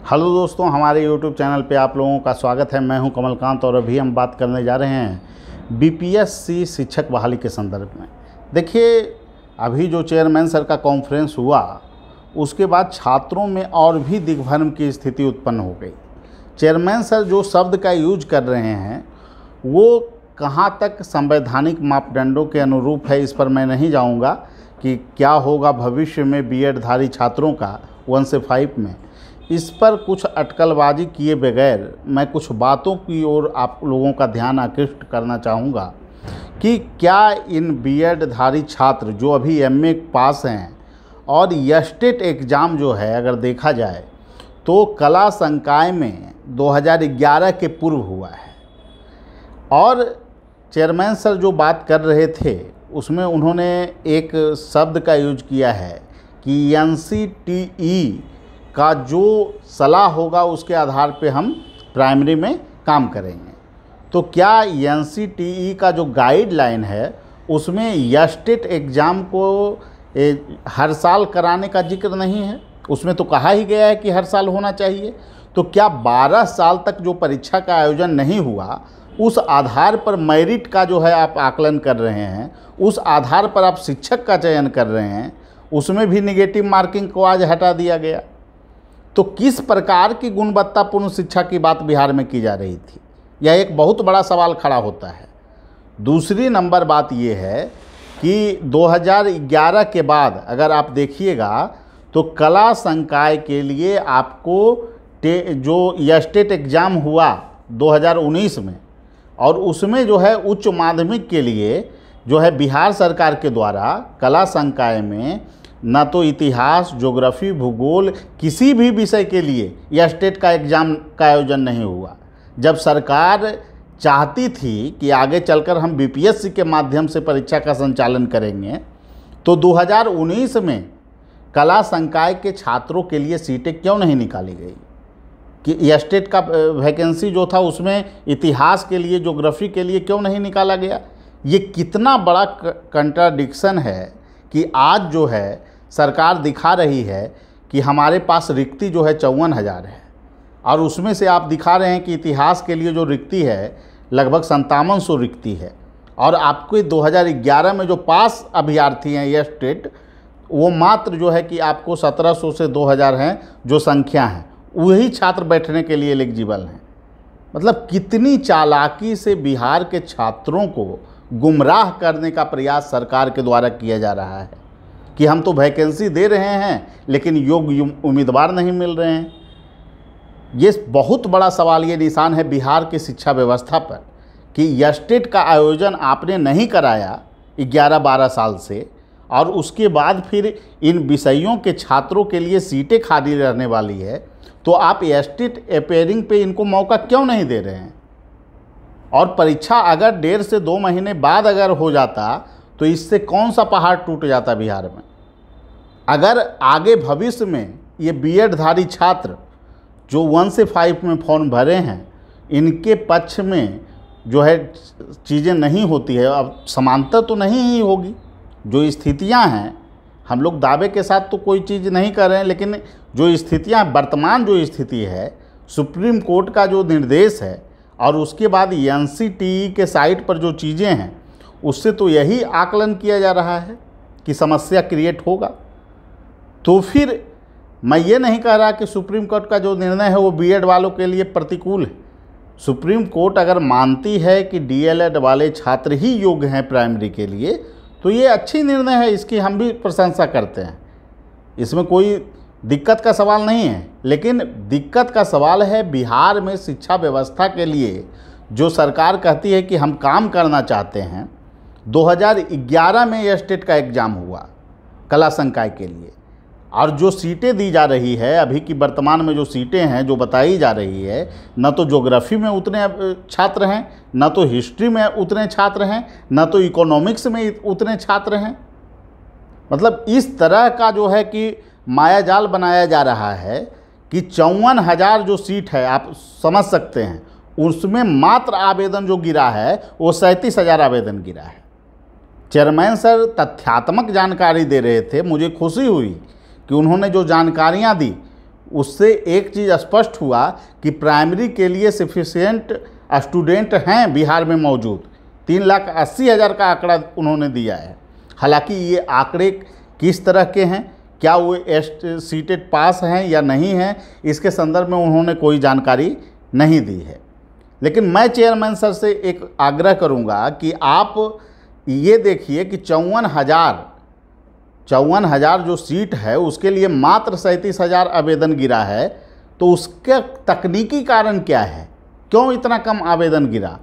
Hello दोस्तों, हमारे YouTube channel पे आप लोगों का स्वागत है। मैं हूं कमलकांत और अभी हम बात करने जा रहे हैं बीपीएससी शिक्षक बहाली के संदर्भ में। देखिए, अभी जो चेयरमैन सर का कॉन्फ्रेंस हुआ उसके बाद छात्रों में और भी दिग्भ्रम की स्थिति उत्पन्न हो गई। चेयरमैन सर जो शब्द का यूज कर रहे हैं वो कहाँ तक संवैधानिक मापदंडों के अनुरूप है, इस पर मैं नहीं जाऊँगा कि क्या होगा भविष्य में बीएडधारी छात्रों का 1 से 5 में। इस पर कुछ अटकलबाजी किए बगैर मैं कुछ बातों की ओर आप लोगों का ध्यान आकृष्ट करना चाहूँगा कि क्या इन बीएडधारी छात्र जो अभी एमए पास हैं और यस्टेट एग्ज़ाम जो है अगर देखा जाए तो कला संकाय में 2011 के पूर्व हुआ है। और चेयरमैन सर जो बात कर रहे थे उसमें उन्होंने एक शब्द का यूज किया है कि एनसीटीई का जो सलाह होगा उसके आधार पे हम प्राइमरी में काम करेंगे। तो क्या एनसीटीई का जो गाइडलाइन है उसमें यस्टेट एग्ज़ाम को हर साल कराने का जिक्र नहीं है? उसमें तो कहा ही गया है कि हर साल होना चाहिए। तो क्या 12 साल तक जो परीक्षा का आयोजन नहीं हुआ उस आधार पर मेरिट का जो है आप आकलन कर रहे हैं, उस आधार पर आप शिक्षक का चयन कर रहे हैं, उसमें भी निगेटिव मार्किंग को आज हटा दिया गया। तो किस प्रकार की गुणवत्तापूर्ण शिक्षा की बात बिहार में की जा रही थी, यह एक बहुत बड़ा सवाल खड़ा होता है। दूसरी नंबर बात यह है कि 2011 के बाद अगर आप देखिएगा तो कला संकाय के लिए आपको जो यस्टेट एग्ज़ाम हुआ 2019 में और उसमें जो है उच्च माध्यमिक के लिए जो है बिहार सरकार के द्वारा कला संकाय में ना तो इतिहास, ज्योग्राफी, भूगोल किसी भी विषय के लिए यस्टेट का एग्ज़ाम का आयोजन नहीं हुआ। जब सरकार चाहती थी कि आगे चलकर हम बीपीएससी के माध्यम से परीक्षा का संचालन करेंगे तो 2019 में कला संकाय के छात्रों के लिए सीटें क्यों नहीं निकाली गई कि यस्टेट का वैकेंसी जो था उसमें इतिहास के लिए, ज्योग्राफी के लिए क्यों नहीं निकाला गया? ये कितना बड़ा कंट्राडिक्शन है कि आज जो है सरकार दिखा रही है कि हमारे पास रिक्ति जो है 54,000 है और उसमें से आप दिखा रहे हैं कि इतिहास के लिए जो रिक्ति है लगभग 5700 रिक्ति है और आपके 2011 में जो पास अभ्यर्थी हैं यस्टेट वो मात्र जो है कि आपको 1700 से 2000 हैं जो संख्या हैं, वही छात्र बैठने के लिए एलिजिबल हैं। मतलब कितनी चालाकी से बिहार के छात्रों को गुमराह करने का प्रयास सरकार के द्वारा किया जा रहा है कि हम तो वैकेंसी दे रहे हैं लेकिन योग्य उम्मीदवार नहीं मिल रहे हैं। ये बहुत बड़ा सवाल, ये निशान है बिहार की शिक्षा व्यवस्था पर कि यस्टेट का आयोजन आपने नहीं कराया 11-12 साल से और उसके बाद फिर इन विषयों के छात्रों के लिए सीटें खाली रहने वाली है तो आप यस्टेट अपेयरिंग पे इनको मौका क्यों नहीं दे रहे हैं? और परीक्षा अगर 1.5 से 2 महीने बाद अगर हो जाता तो इससे कौन सा पहाड़ टूट जाता बिहार में। अगर आगे भविष्य में ये बीएडधारी छात्र जो 1 से 5 में फॉर्म भरे हैं इनके पक्ष में जो है चीज़ें नहीं होती है, अब समानता तो नहीं ही होगी। जो स्थितियां हैं, हम लोग दावे के साथ तो कोई चीज़ नहीं कर रहे हैं, लेकिन जो स्थितियां वर्तमान जो स्थिति है, सुप्रीम कोर्ट का जो निर्देश है और उसके बाद एनसीटीई के साइट पर जो चीज़ें हैं उससे तो यही आकलन किया जा रहा है कि समस्या क्रिएट होगा। तो फिर मैं ये नहीं कह रहा कि सुप्रीम कोर्ट का जो निर्णय है वो बीएड वालों के लिए प्रतिकूल है। सुप्रीम कोर्ट अगर मानती है कि डीएलएड वाले छात्र ही योग्य हैं प्राइमरी के लिए तो ये अच्छी निर्णय है, इसकी हम भी प्रशंसा करते हैं, इसमें कोई दिक्कत का सवाल नहीं है। लेकिन दिक्कत का सवाल है बिहार में शिक्षा व्यवस्था के लिए जो सरकार कहती है कि हम काम करना चाहते हैं। 2011 में यस्टेट का एग्ज़ाम हुआ कला संकाय के लिए और जो सीटें दी जा रही है अभी की वर्तमान में जो सीटें हैं जो बताई जा रही है, न तो ज्योग्राफी में उतने छात्र हैं, न तो हिस्ट्री में उतने छात्र हैं, न तो इकोनॉमिक्स में उतने छात्र हैं। मतलब इस तरह का जो है कि मायाजाल बनाया जा रहा है कि 54,000 जो सीट है आप समझ सकते हैं, उसमें मात्र आवेदन जो गिरा है वो 37,000 आवेदन गिरा है। चेयरमैन सर तथ्यात्मक जानकारी दे रहे थे, मुझे खुशी हुई कि उन्होंने जो जानकारियां दी उससे एक चीज़ स्पष्ट हुआ कि प्राइमरी के लिए सफिशिएंट स्टूडेंट हैं बिहार में मौजूद। 3,80,000 का आंकड़ा उन्होंने दिया है। हालांकि ये आंकड़े किस तरह के हैं, क्या वो सीटेट पास हैं या नहीं हैं, इसके संदर्भ में उन्होंने कोई जानकारी नहीं दी है। लेकिन मैं चेयरमैन सर से एक आग्रह करूंगा कि आप ये देखिए कि 54,000 जो सीट है उसके लिए मात्र 37,000 आवेदन गिरा है। तो उसका तकनीकी कारण क्या है, क्यों इतना कम आवेदन गिरा?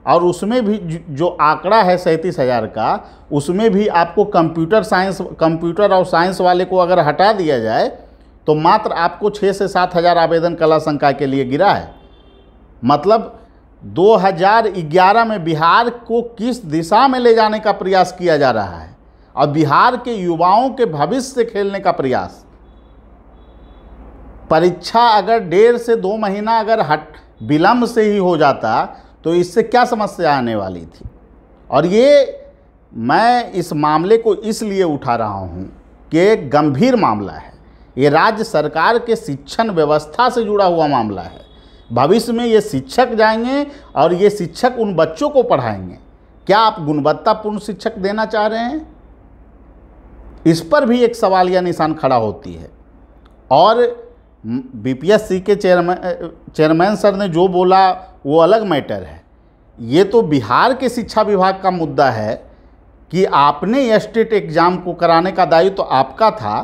और उसमें भी जो आंकड़ा है 37,000 का, उसमें भी आपको कंप्यूटर और साइंस वाले को अगर हटा दिया जाए तो मात्र आपको 6 से 7,000 आवेदन कला संकाय के लिए गिरा है। मतलब 2011 में बिहार को किस दिशा में ले जाने का प्रयास किया जा रहा है और बिहार के युवाओं के भविष्य से खेलने का प्रयास। परीक्षा अगर 1.5 से 2 महीना अगर विलंब से ही हो जाता तो इससे क्या समस्या आने वाली थी। और ये मैं इस मामले को इसलिए उठा रहा हूँ कि एक गंभीर मामला है। ये राज्य सरकार के शिक्षण व्यवस्था से जुड़ा हुआ मामला है। भविष्य में ये शिक्षक जाएंगे और ये शिक्षक उन बच्चों को पढ़ाएंगे। क्या आप गुणवत्तापूर्ण शिक्षक देना चाह रहे हैं? इस पर भी एक सवालिया निशान खड़ा होती है। और बीपीएससी के चेयरमैन सर ने जो बोला वो अलग मैटर है। ये तो बिहार के शिक्षा विभाग का मुद्दा है कि आपने स्टेट एग्ज़ाम को कराने का दायित्व तो आपका था।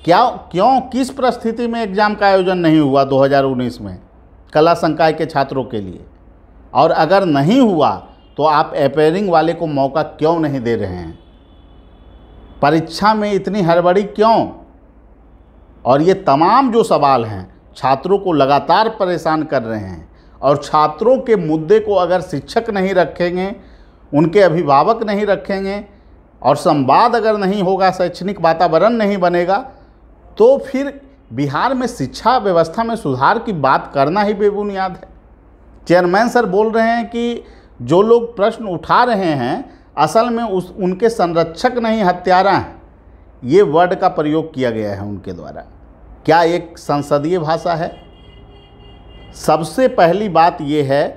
क्यों किस परिस्थिति में एग्ज़ाम का आयोजन नहीं हुआ 2019 में कला संकाय के छात्रों के लिए? और अगर नहीं हुआ तो आप अपेयरिंग वाले को मौका क्यों नहीं दे रहे हैं? परीक्षा में इतनी हड़बड़ी क्यों? और ये तमाम जो सवाल हैं छात्रों को लगातार परेशान कर रहे हैं। और छात्रों के मुद्दे को अगर शिक्षक नहीं रखेंगे, उनके अभिभावक नहीं रखेंगे और संवाद अगर नहीं होगा, शैक्षणिक वातावरण नहीं बनेगा, तो फिर बिहार में शिक्षा व्यवस्था में सुधार की बात करना ही बेबुनियाद है। चेयरमैन सर बोल रहे हैं कि जो लोग प्रश्न उठा रहे हैं असल में उनके संरक्षक नहीं हत्यारा हैं। ये वर्ड का प्रयोग किया गया है उनके द्वारा। क्या एक संसदीय भाषा है? सबसे पहली बात यह है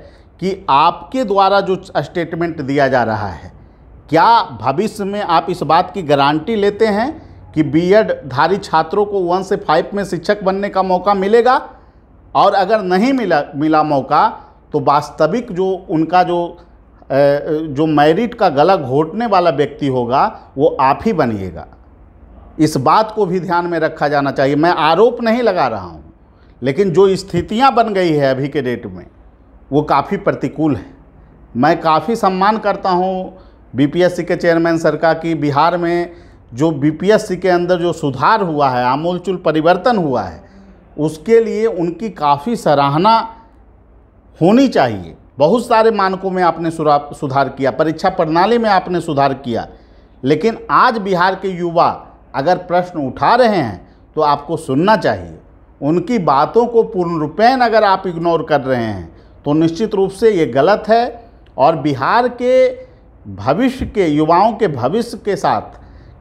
कि आपके द्वारा जो स्टेटमेंट दिया जा रहा है, क्या भविष्य में आप इस बात की गारंटी लेते हैं कि बीएड धारी छात्रों को 1 से 5 में शिक्षक बनने का मौका मिलेगा? और अगर नहीं मिला मौका तो वास्तविक जो उनका जो मेरिट का गला घोटने वाला व्यक्ति होगा वो आप ही बनिएगा। इस बात को भी ध्यान में रखा जाना चाहिए। मैं आरोप नहीं लगा रहा हूँ, लेकिन जो स्थितियाँ बन गई है अभी के डेट में वो काफ़ी प्रतिकूल है। मैं काफ़ी सम्मान करता हूँ बीपीएससी के चेयरमैन सर का कि बिहार में जो बीपीएससी के अंदर जो सुधार हुआ है, आमूलचूल परिवर्तन हुआ है, उसके लिए उनकी काफ़ी सराहना होनी चाहिए। बहुत सारे मानकों में आपने सुधार किया, परीक्षा प्रणाली में आपने सुधार किया। लेकिन आज बिहार के युवा अगर प्रश्न उठा रहे हैं तो आपको सुनना चाहिए। उनकी बातों को पूर्ण रूपेण अगर आप इग्नोर कर रहे हैं तो निश्चित रूप से ये गलत है। और बिहार के भविष्य के युवाओं के भविष्य के साथ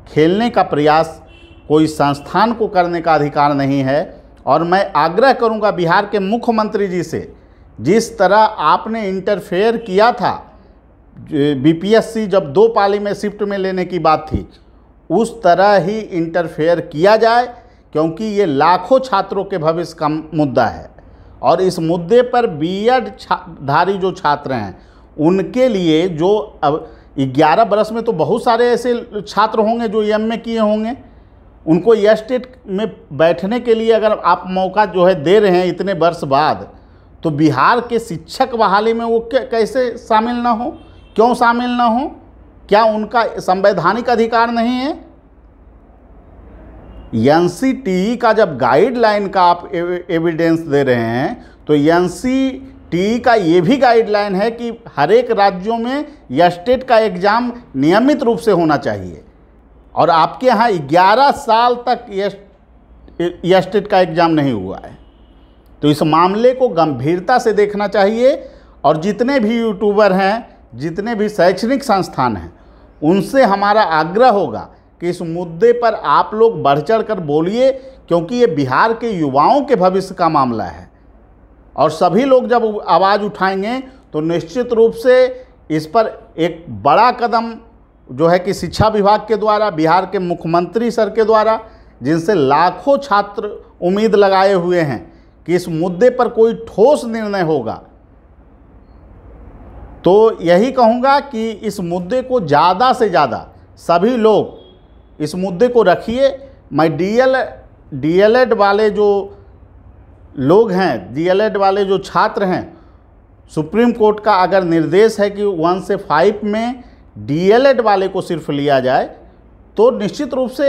खेलने का प्रयास कोई संस्थान को करने का अधिकार नहीं है। और मैं आग्रह करूंगा बिहार के मुख्यमंत्री जी से, जिस तरह आपने इंटरफेयर किया था बीपीएससी जब 2 पाली में शिफ्ट में लेने की बात थी, उस तरह ही इंटरफेयर किया जाए, क्योंकि ये लाखों छात्रों के भविष्य का मुद्दा है। और इस मुद्दे पर बीएड धारी जो छात्र हैं उनके लिए जो अब 11 बरस में तो बहुत सारे ऐसे छात्र होंगे जो एमए किए होंगे, उनको स्टेट में बैठने के लिए अगर आप मौका जो है दे रहे हैं इतने वर्ष बाद, तो बिहार के शिक्षक बहाली में वो कैसे शामिल ना हो? क्यों शामिल ना हो? क्या उनका संवैधानिक अधिकार नहीं है? एनसीटीई का जब गाइडलाइन का आप एविडेंस दे रहे हैं तो एनसीटीई का ये भी गाइडलाइन है कि हर एक राज्यों में स्टेट का एग्ज़ाम नियमित रूप से होना चाहिए। और आपके यहाँ 11 साल तक स्टेट का एग्ज़ाम नहीं हुआ है। तो इस मामले को गंभीरता से देखना चाहिए। और जितने भी यूट्यूबर हैं, जितने भी शैक्षणिक संस्थान हैं, उनसे हमारा आग्रह होगा कि इस मुद्दे पर आप लोग बढ़ चढ़ कर बोलिए, क्योंकि ये बिहार के युवाओं के भविष्य का मामला है और सभी लोग जब आवाज़ उठाएंगे तो निश्चित रूप से इस पर एक बड़ा कदम जो है कि शिक्षा विभाग के द्वारा, बिहार के मुख्यमंत्री सर के द्वारा, जिनसे लाखों छात्र उम्मीद लगाए हुए हैं कि इस मुद्दे पर कोई ठोस निर्णय होगा, तो यही कहूँगा कि इस मुद्दे को ज़्यादा से ज़्यादा सभी लोग इस मुद्दे को रखिए। मैं डीएलएड वाले जो लोग हैं, डीएलएड वाले जो छात्र हैं, सुप्रीम कोर्ट का अगर निर्देश है कि 1 से 5 में डीएलएड वाले को सिर्फ लिया जाए तो निश्चित रूप से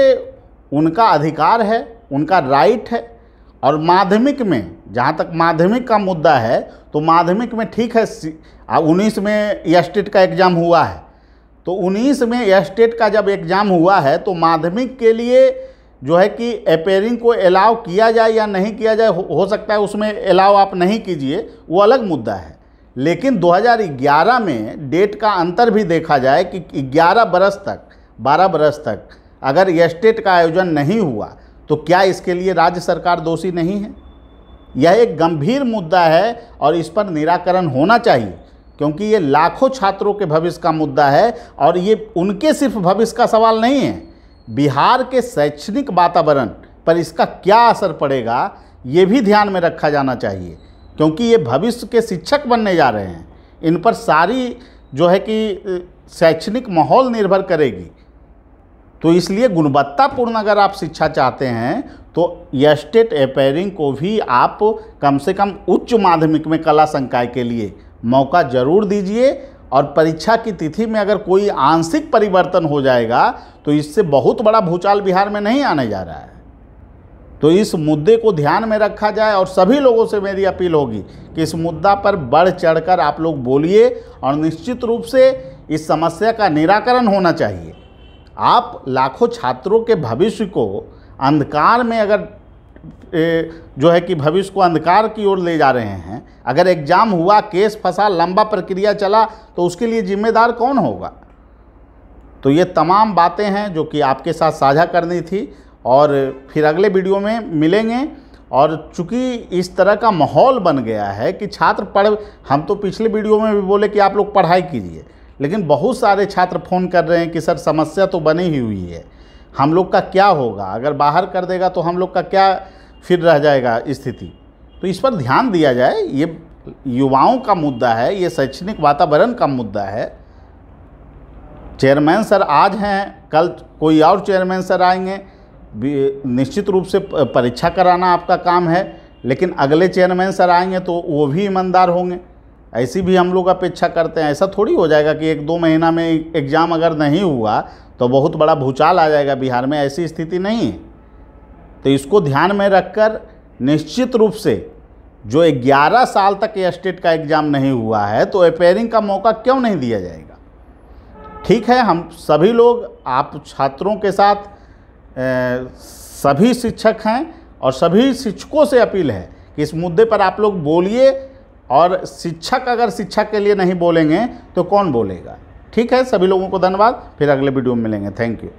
उनका अधिकार है, उनका राइट है। और माध्यमिक में, जहाँ तक माध्यमिक का मुद्दा है, तो माध्यमिक में ठीक है 19 में एस्टेट का एग्ज़ाम हुआ है, तो 19 में एस्टेट का जब एग्ज़ाम हुआ है तो माध्यमिक के लिए जो है कि अपेयरिंग को अलाउ किया जाए या नहीं किया जाए, हो सकता है उसमें अलाउ आप नहीं कीजिए, वो अलग मुद्दा है। लेकिन 2011 में डेट का अंतर भी देखा जाए कि 11 बरस तक, 12 बरस तक अगर एस्टेट का आयोजन नहीं हुआ तो क्या इसके लिए राज्य सरकार दोषी नहीं है? यह एक गंभीर मुद्दा है और इस पर निराकरण होना चाहिए, क्योंकि ये लाखों छात्रों के भविष्य का मुद्दा है और ये उनके सिर्फ भविष्य का सवाल नहीं है, बिहार के शैक्षणिक वातावरण पर इसका क्या असर पड़ेगा ये भी ध्यान में रखा जाना चाहिए, क्योंकि ये भविष्य के शिक्षक बनने जा रहे हैं। इन पर सारी जो है कि शैक्षणिक माहौल निर्भर करेगी। तो इसलिए गुणवत्तापूर्ण अगर आप शिक्षा चाहते हैं तो एस्टेट अपेयरिंग को भी आप कम से कम उच्च माध्यमिक में कला संकाय के लिए मौका जरूर दीजिए। और परीक्षा की तिथि में अगर कोई आंशिक परिवर्तन हो जाएगा तो इससे बहुत बड़ा भूचाल बिहार में नहीं आने जा रहा है। तो इस मुद्दे को ध्यान में रखा जाए और सभी लोगों से मेरी अपील होगी कि इस मुद्दा पर बढ़ चढ़कर आप लोग बोलिए और निश्चित रूप से इस समस्या का निराकरण होना चाहिए। आप लाखों छात्रों के भविष्य को अंधकार में अगर जो है कि भविष्य को अंधकार की ओर ले जा रहे हैं, अगर एग्ज़ाम हुआ, केस फंसा, लंबा प्रक्रिया चला, तो उसके लिए जिम्मेदार कौन होगा? तो ये तमाम बातें हैं जो कि आपके साथ साझा करनी थी और फिर अगले वीडियो में मिलेंगे। और चूँकि इस तरह का माहौल बन गया है कि छात्र हम तो पिछले वीडियो में भी बोले कि आप लोग पढ़ाई कीजिए, लेकिन बहुत सारे छात्र फ़ोन कर रहे हैं कि सर समस्या तो बनी ही हुई है, हम लोग का क्या होगा? अगर बाहर कर देगा तो हम लोग का क्या फिर रह जाएगा स्थिति? तो इस पर ध्यान दिया जाए। ये युवाओं का मुद्दा है, ये शैक्षणिक वातावरण का मुद्दा है। चेयरमैन सर आज हैं, कल कोई और चेयरमैन सर आएंगे, निश्चित रूप से परीक्षा कराना आपका काम है, लेकिन अगले चेयरमैन सर आएंगे तो वो भी ईमानदार होंगे, ऐसी भी हम लोग अपेक्षा करते हैं। ऐसा थोड़ी हो जाएगा कि 1-2 महीना में एग्ज़ाम अगर नहीं हुआ तो बहुत बड़ा भूचाल आ जाएगा बिहार में, ऐसी स्थिति नहीं है। तो इसको ध्यान में रखकर निश्चित रूप से जो 11 साल तक एस्टेट का एग्ज़ाम नहीं हुआ है तो अपेयरिंग का मौका क्यों नहीं दिया जाएगा? ठीक है, हम सभी लोग आप छात्रों के साथ सभी शिक्षक हैं और सभी शिक्षकों से अपील है कि इस मुद्दे पर आप लोग बोलिए। और शिक्षक अगर शिक्षा के लिए नहीं बोलेंगे तो कौन बोलेगा? ठीक है, सभी लोगों को धन्यवाद, फिर अगले वीडियो में मिलेंगे। Thank you.